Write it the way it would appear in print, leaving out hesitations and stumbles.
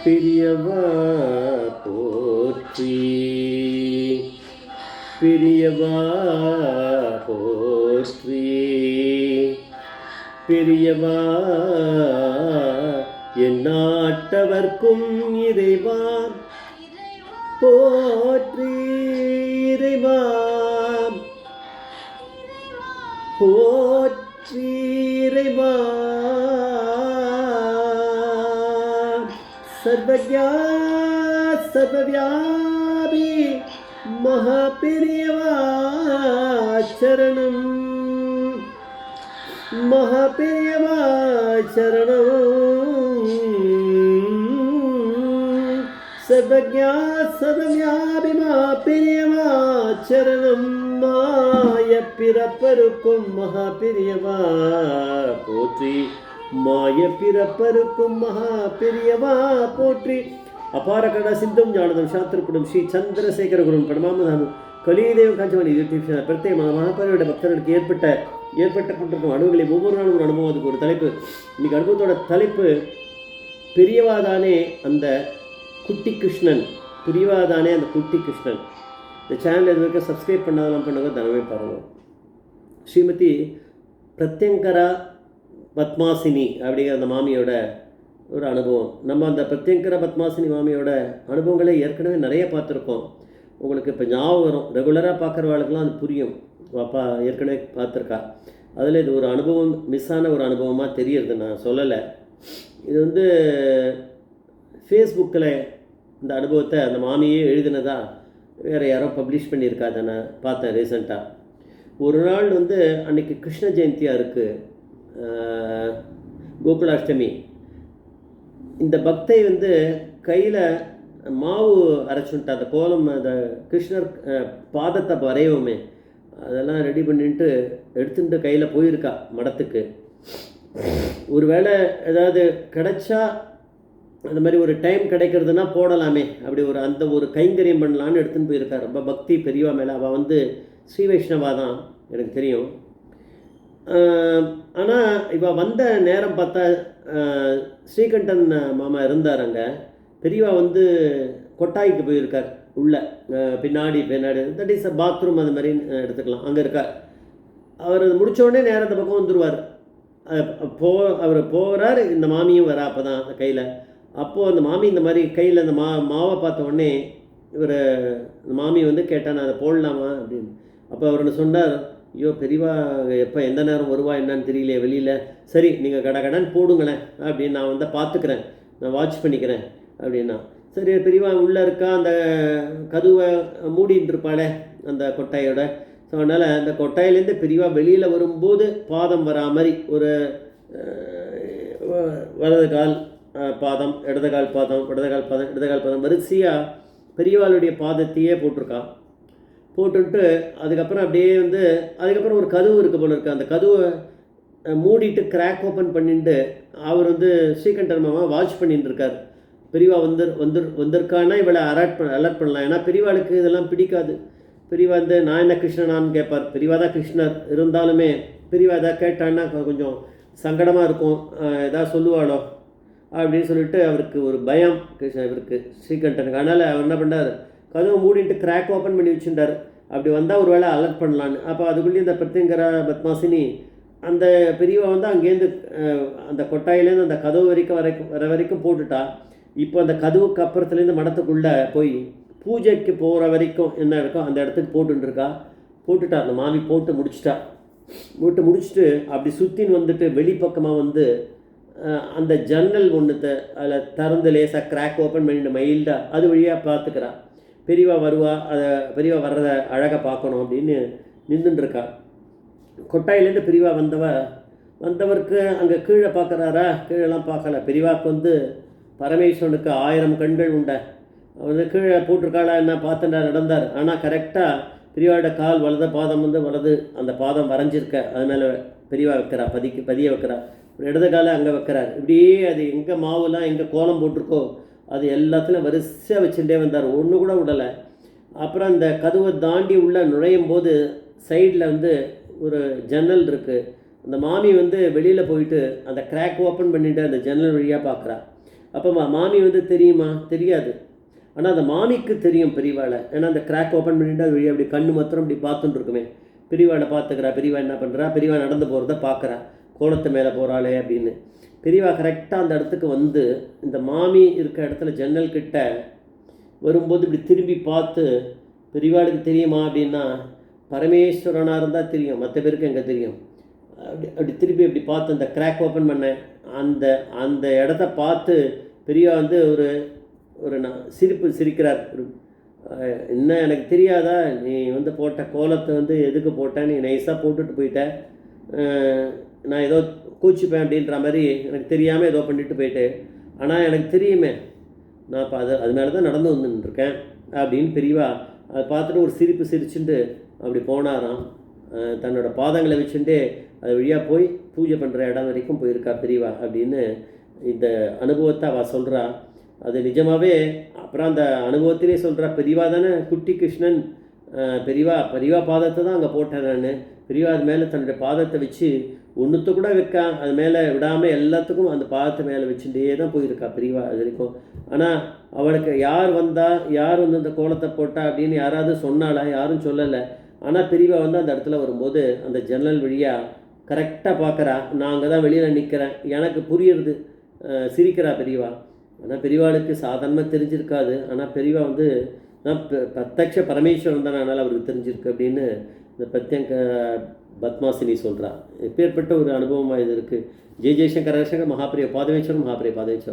பிரியவா போற்றி, பிரியவா போற்றி, பிரியவா எந்நாட்டவர்க்கும் இறைவா போற்றி, இறைவா போற்றி, இறைவா சர்வஜா சர்வவியாபி மகாபெரியவா சரணம், மகாபெரியவா சரணம், சர்வஜா சர்வவியாபி மகாபெரியவா சரணம். மாய பிறப்பருக்கும் மகாபெரியவா போற்றி, மாய பிறப்பருக்கும் மகாபெரியவா போற்றி. அபார கருணா சிந்தும் ஞானதம் சாஸ்திரப்படும் ஸ்ரீ சந்திரசேகர குரும் பரமாமதானும் கலியுதேவ காஞ்சவாணி யூடியூப் சேனல் பிரத்யேக மகாபெரியோட பக்தர்களுக்கு ஏற்பட்ட கொண்டிருக்கும் அனுபவங்களை ஒவ்வொரு நாளும் ஒரு அனுபவம். அதுக்கு ஒரு தலைப்பு. இன்னைக்கு அனுபவத்தோட தலைப்பு பெரியவாதானே அந்த குட்டி கிருஷ்ணன், பெரியவாதானே அந்த குட்டி கிருஷ்ணன். இந்த சேனல் இது வரைக்கும் சப்ஸ்கிரைப் பண்ணாதெல்லாம் பண்ணுங்க, தனமே பாருங்கள். ஸ்ரீமதி பிரத்யங்கரா பத்மாசினி அப்படிங்கிற அந்த மாமியோட ஒரு அனுபவம். நம்ம அந்த பிரத்யங்கர பத்மாசினி மாமியோட அனுபவங்களை ஏற்கனவே நிறைய பார்த்துருக்கோம். உங்களுக்கு இப்போ ஞாபகம் வரும், ரெகுலராக பார்க்குறவாளுக்கெல்லாம் அது புரியும். அப்பா ஏற்கனவே பார்த்துருக்கா. அதில் இது ஒரு அனுபவம், மிஸ் ஆன ஒரு அனுபவமாக தெரியுது. நான் சொல்லலை, இது ஃபேஸ்புக்கில் இந்த அனுபவத்தை அந்த மாமியே எழுதினதா வேறு யாரோ பப்ளிஷ் பண்ணியிருக்கா. அதை நான் பார்த்தேன் ரீசெண்டாக. ஒரு நாள் அன்றைக்கி கிருஷ்ண ஜெயந்தியாக இருக்குது, கோகுலாஷ்டமி. இந்த பக்தை கையில் மாவு அரைச்சுட்டா, அந்த கோலம், அந்த கிருஷ்ணர் பாதத்தை வரையவுமே அதெல்லாம் ரெடி பண்ணிட்டு எடுத்துட்டு கையில் போயிருக்கா மடத்துக்கு. ஒரு வேளை ஏதாவது கிடைச்சா அந்த மாதிரி ஒரு டைம் கிடைக்கிறதுனா போடலாமே, அப்படி அந்த ஒரு கைங்கரியம் பண்ணலான்னு எடுத்துன்னு போயிருக்கா. ரொம்ப பக்தி பெரியவா மேலே. அவள் ஸ்ரீ வைஷ்ணவா தான், எனக்கு தெரியும். ஆனால் இவள் வந்த நேரம் பார்த்தா ஸ்ரீகண்டன் மாமா இருந்தார் அங்கே. பெரியவா கொட்டாய்க்கு போயிருக்கார், உள்ள பின்னாடி தட் இஸ் பாத்ரூம், அது மாதிரி எடுத்துக்கலாம், அங்கே இருக்கார். அவர் அது முடித்தோடனே நேரம் அந்த பக்கம் வந்துடுவார். அவர் போகிறார், இந்த மாமியும் வரா அப்போ தான் கையில். அப்போது அந்த மாமி இந்த மாதிரி கையில் அந்த மாவை பார்த்த உடனே இவர் அந்த மாமி கேட்டால் நான் அதை போடலாமா அப்படின்னு. அப்போ அவர் சொன்னார், ஐயோ பெரியவா எப்போ எந்த நேரம் வருவா என்னன்னு தெரியலையே வெளியில், சரி நீங்கள் கடன் போடுங்களேன் அப்படின்னு, நான் பார்த்துக்கிறேன், நான் வாட்ச் பண்ணிக்கிறேன் அப்படின்னா. சரி பெரியவா உள்ளே இருக்கா, அந்த கதவை மூடிட்டு இருப்பாளே அந்த கொட்டாயோட. ஸோ அதனால் அந்த கொட்டாயிலேருந்து பெரியவா வெளியில் வரும்போது பாதம் வரா மாதிரி ஒரு வலது கால் பாதம், இடது கால் பாதம், இடது கால் பாதம் வரிசையாக பெரியவாளுடைய பாதத்தையே போட்டிருக்கா. போட்டுட்டு அதுக்கப்புறம் அப்படியே அதுக்கப்புறம் ஒரு கதவு இருக்க போல இருக்கு. அந்த கதவை மூடிட்டு கிராக் ஓப்பன் பண்ணிட்டு அவர் ஸ்ரீகண்டன் மாமா வாட்ச் பண்ணிட்டு இருக்கார். பெரியவா வந்திருக்கான்னா இவளை அலர்ட் பண்ணலாம். ஏன்னா பெரியவாளுக்கு இதெல்லாம் பிடிக்காது. பெரியவா நான் என்ன கிருஷ்ணனான்னு கேட்பார். பெரியவா தான் கிருஷ்ணர் இருந்தாலுமே பெரியவா எதாவது கேட்டான்னா கொஞ்சம் சங்கடமாக இருக்கும், எதாவது சொல்லுவாளோ அப்படின்னு சொல்லிட்டு அவருக்கு ஒரு பயம் இவருக்கு ஸ்ரீகண்டனுக்கு. அதனால் அவர் என்ன பண்ணார், கதவை மூடிட்டு கிராக் ஓப்பன் பண்ணி வச்சுட்டார். அப்படி வந்தால் ஒரு வேளை அலர்ட் பண்ணலான்னு. அப்போ அதுக்குள்ளேயும் இந்த பிரத்யங்கரா பத்மாசினி அந்த பெரியவா அங்கேருந்து அந்த கொட்டாயிலேருந்து அந்த கதவு வர வரைக்கும் போட்டுட்டா. இப்போ அந்த கதவுக்கு அப்புறத்துலேருந்து மடத்துக்குள்ளே போய் பூஜைக்கு போகிற வரைக்கும் என்ன இருக்கோ அந்த இடத்துக்கு போட்டுட்டா. அந்த மாமி போட்டு முடிச்சுட்டு அப்படி சுற்றின்னு வெளிப்பக்கமாக அந்த ஜன்னல் ஒன்றுத்தை அதில் திறந்து லேசாக கிராக் ஓப்பன் பண்ணிட்டு மைல்டாக அது வழியாக பார்த்துக்கிறா. பெரியவா வருவா, அதை பெரியவா வர்றதை அழகாக பார்க்கணும் அப்படின்னு நின்றுட்டுருக்கா. கொட்டாயிலேருந்து பெரியவா வந்தவருக்கு அங்கே கீழே பார்க்குறாரா, கீழெல்லாம் பார்க்கல. பெரியவாவுக்கு பரமேஸ்வரனுக்கு 1000 கண்கள் உண்டா. அவர் கீழே போட்டிருக்காளா என்ன பார்த்துட்டா நடந்தார். ஆனால் கரெக்டாக பெரியவாவோட கால் வலது பாதம் வலது அந்த பாதம் வரைஞ்சிருக்க, அது மேலே பெரியவா வைக்கிறா, பதிய வைக்கிறா. இடது காலை அங்கே வைக்கிறார். இப்படியே அது எங்கே மாவுலாம் எங்கே கோலம் போட்டிருக்கோ அது எல்லாத்துலையும் வரிசையாக வச்சுட்டே வந்தார், ஒன்று கூட விடலை. அப்புறம் அந்த கதவை தாண்டி உள்ளே நுழையும் போது சைடில் ஒரு ஜன்னல் இருக்குது. அந்த மாமி வெளியில் போயிட்டு அந்த கிராக் ஓப்பன் பண்ணிவிட்டு அந்த ஜன்னல் வழியாக பார்க்குறா. அப்போ மாமி வந்து தெரியுமா? தெரியாது. ஆனால் அந்த மாமிக்கு தெரியும் பெரியவாளை. ஏன்னா அந்த கிராக் ஓப்பன் பண்ணிட்டு அது வழியாக அப்படி கண்ணு மாத்திரம் இப்படி பார்த்துட்டு இருக்குமே. பெரியவாளை பார்த்துக்கிறா. பெரியவா என்ன பண்ணுறா? பெரியவா நடந்து போகிறத பார்க்குறா. கோலத்து மேலே போகிறாளே அப்படின்னு. பெரியவா கரெக்டாக அந்த இடத்துக்கு வந்து இந்த மாமி இருக்க இடத்துல ஜன்னல் கிட்ட வரும்போது இப்படி திரும்பி பார்த்து, பெரியவாளுக்கு தெரியுமா அப்படின்னா, பரமேஸ்வரனாக இருந்தால் தெரியும், மற்ற பேருக்கு எங்கே தெரியும். அப்படி அப்படி திருப்பி அப்படி பார்த்து அந்த கிராக் ஓப்பன் பண்ணேன். அந்த அந்த இடத்த பார்த்து பெரியவா வந்து ஒரு ஒரு சிரிப்பு சிரிக்கிறார். ஒரு என்ன எனக்கு தெரியாதா, நீ வந்து போட்ட கோலத்தை வந்து எதுக்கு போட்ட, நீ நைஸாக போட்டுட்டு போயிட்ட, நான் ஏதோ கூச்சிப்பேன் அப்படின்ற மாதிரி எனக்கு தெரியாமல் ஏதோ பண்ணிட்டு போயிட்டு, ஆனால் எனக்கு தெரியுமே, நான் இப்போ அது மேலே தான் நடந்து வந்துட்டுருக்கேன் அப்படின்னு பெரியவா அதை பார்த்துட்டு ஒரு சிரிப்பு சிரிச்சுட்டு அப்படி போனாராம். தன்னோட பாதங்களை வச்சுட்டு அது வழியாக போய் பூஜை பண்ணுற இடம் வரைக்கும் போயிருக்கா பெரியவா அப்படின்னு இந்த அனுபவத்தை அவள் சொல்கிறா. அது நிஜமாகவே அப்புறம் அந்த அனுபவத்திலே சொல்கிறா, பெரியவா தானே குட்டி கிருஷ்ணன், பெரியவா பாதத்தை தான் அங்கே போட்டேன் நான். பெரியவா அது மேலே தன்னுடைய பாதத்தை வச்சு ஒன்றுத்த கூட வைக்கா, அது மேலே விடாமல் எல்லாத்துக்கும் அந்த பாதத்தை மேலே வச்சுட்டே தான் போயிருக்கா பெரியவா அது வரைக்கும். ஆனால் அவளுக்கு யார் வந்து அந்த கோலத்தை போட்டா அப்படின்னு யாராவது சொன்னாலா? யாரும் சொல்லலை. ஆனால் பெரியவா வந்து அந்த இடத்துல வரும்போது அந்த ஜன்னல் வழியாக கரெக்டாக பார்க்குறா. நான் அங்கே தான் வெளியில் நிற்கிறேன், எனக்கு புரியுறது, சிரிக்கிறா பெரியவா. ஆனால் பெரியவாளுக்கு சாதாரணமாக தெரிஞ்சிருக்காது. ஆனால் பெரியவா வந்து நான் பிரத்யக்ஷ பரமேஸ்வரன் தான், அதனால் அவருக்கு தெரிஞ்சிருக்கு அப்படின்னு இந்த பிரத்யங்க பத்மாசினி சொல்கிறா. எப்பேற்பட்ட ஒரு அனுபவமாக இது இருக்குது. ஜெய் ஜெய்சங்கர் ஹரசங்கர் மகாபிரிய பாதவேஸ்வரன் மகாபிரிய பாதவேஸ்வரன்.